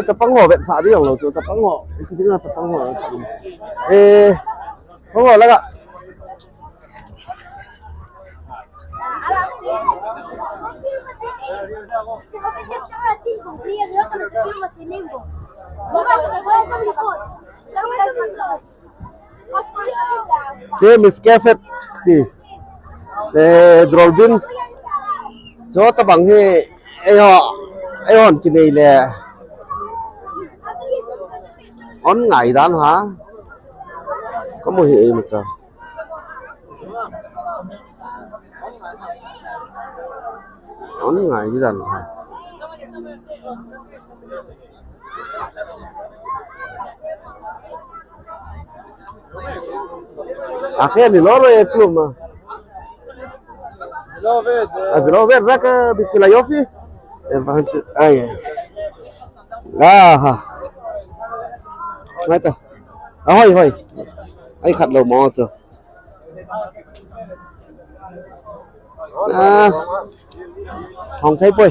Japango bet sa dia lo, Japango. Itu dia Japango. Japango lah kak. Miss Cafet đi Drolbin số ta bằng he ai hòn cái này là on ngày đàn hả có một hệ mà trời on ngày đi đàn hả akhirnya di loro ya belum Robert raka bismillah yofi ay ngay ta hoi ai khát lầu mò chưa không thấy bơi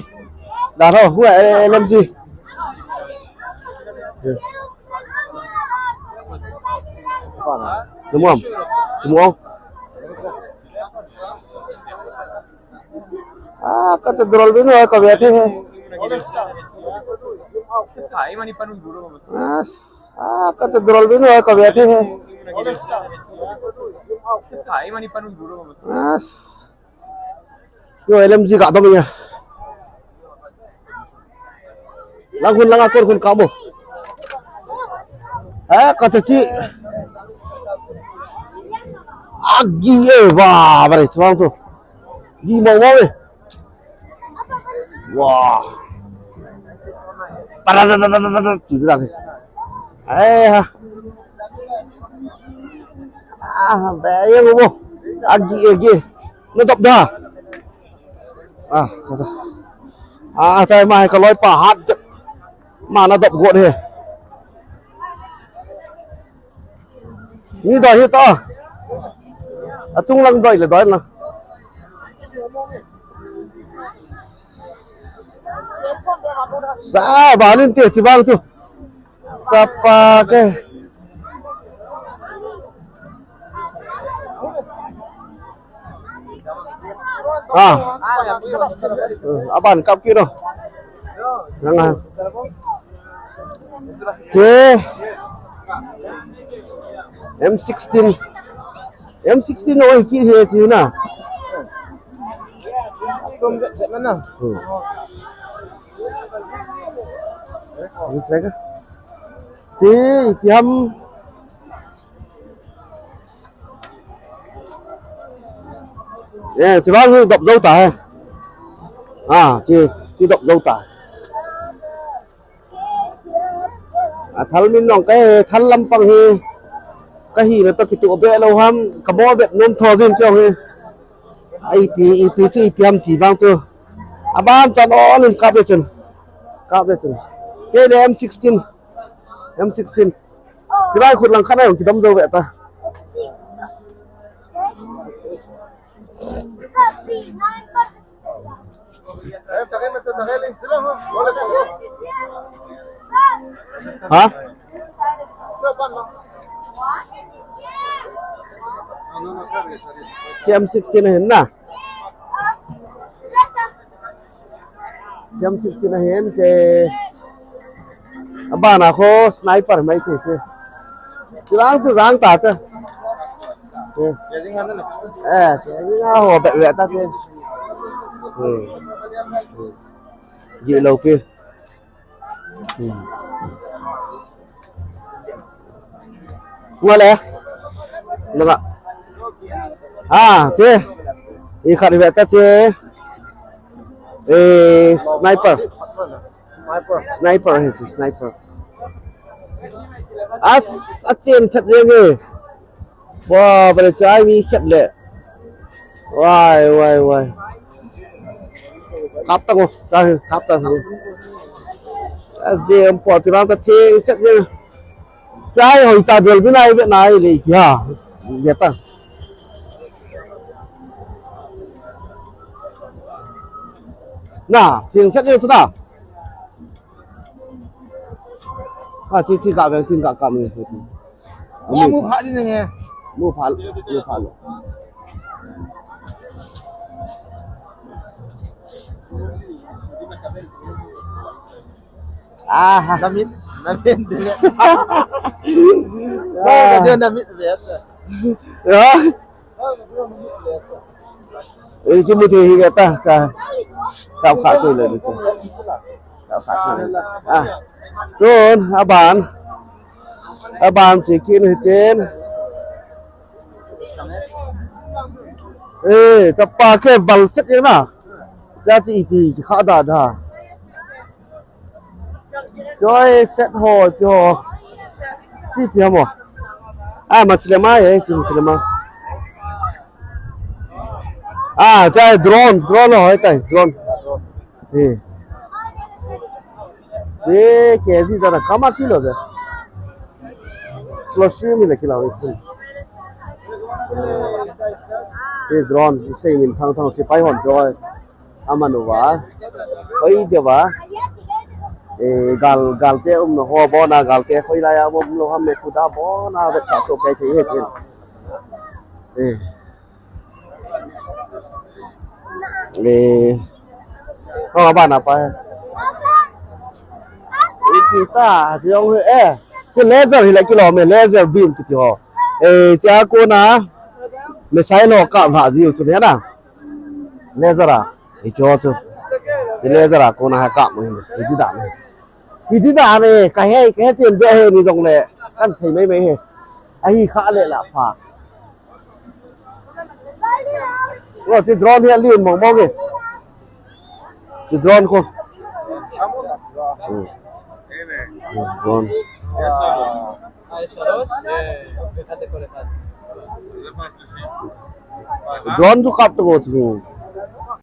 đã thôi huệ làm gì đúng không katedral bin हो कब बैठे हैं katedral bin हो कब बैठे हैं yo LMG ka to niya langun lang ako kun kamo katachi agi wah bare chwang to gi mo mo wah para chỉ là bé yêu không agi nó tập ra trời mai có lối pa hát mà nó tập gọn đi như đòi như to trung lăng đòi là đòi là sa balin tiệt chỉ bao nhiêu sapa cái aban cặp kia đâu năng chế M16 ôi kia thế chứ nào tôm dậy dậy nào sẽ cái chị nhâm chị bao nhiêu độc dâu tải chị độc dâu tải thal min nong cái thal lâm bằng hi cái gì là tôi cái tụ bẹ lâu ham cả bó bẹ nên thò riêng cho hi IP chứ IP ham thì vang chưa ban cho nó lên cáp lên cái này M16 thì bao khuất lăng khát này thì đâm dâu vậy ta hả cái M16 này hến à cái M16 này hến cái bạn nào có sniper mấy thế chứ bác cứ dáng tả chứ cái hồ bẹ bẹ ta kia dị lầu kia ngoài lẽ được ạ chứ ý khả bẹ ta chứ sniper trên thật riêng người wow bây giờ trái mi khét lệ Why cáp tao sao cáp tao gì em bỏ thì nó sẽ thiên xét như trái hồi ta được cái này thì Việt ta nào thiên xét như thế nào chỉ cả về chỉ cả mình thôi Mua mua phá đi nè. mua phá luôn Damit dilihat. Oh, dia damit lihat. đó cái mua thì người ta sao cao khá chơi lên được chứ cao khá chơi lên rồi bạn chỉ kia này trên ê tập ba cái bal set như nào ra chỉ thì khá đà đà rồi set hồ cho gì phải không mà chỉ là mai ấy chỉ là mai चाहे ड्रोन है ताई ड्रोन ये कैसी जरा कम किलो है स्लशी में किलो इसमें ये ड्रोन इसे मिल थंग से पाई होन जो अमनुवा कोई देवा गालते हो बोना गालते कोई लाया वो लोग हम में खुदा बोना बच्चा सो कैसे ये bạn apa kita jauh cái laser thì lại cái lò mình laser beam kiểu họ cha cô na mình sai lò cạm vả gì rồi biết à laser thì cho cái laser cô na cạm mình cái đạn này cái tiền về thì dòng này ăn thấy mấy ai khá lệ là phà rồi thì drone hiện liền mong kì thì drone không drone drone tuh kap tuh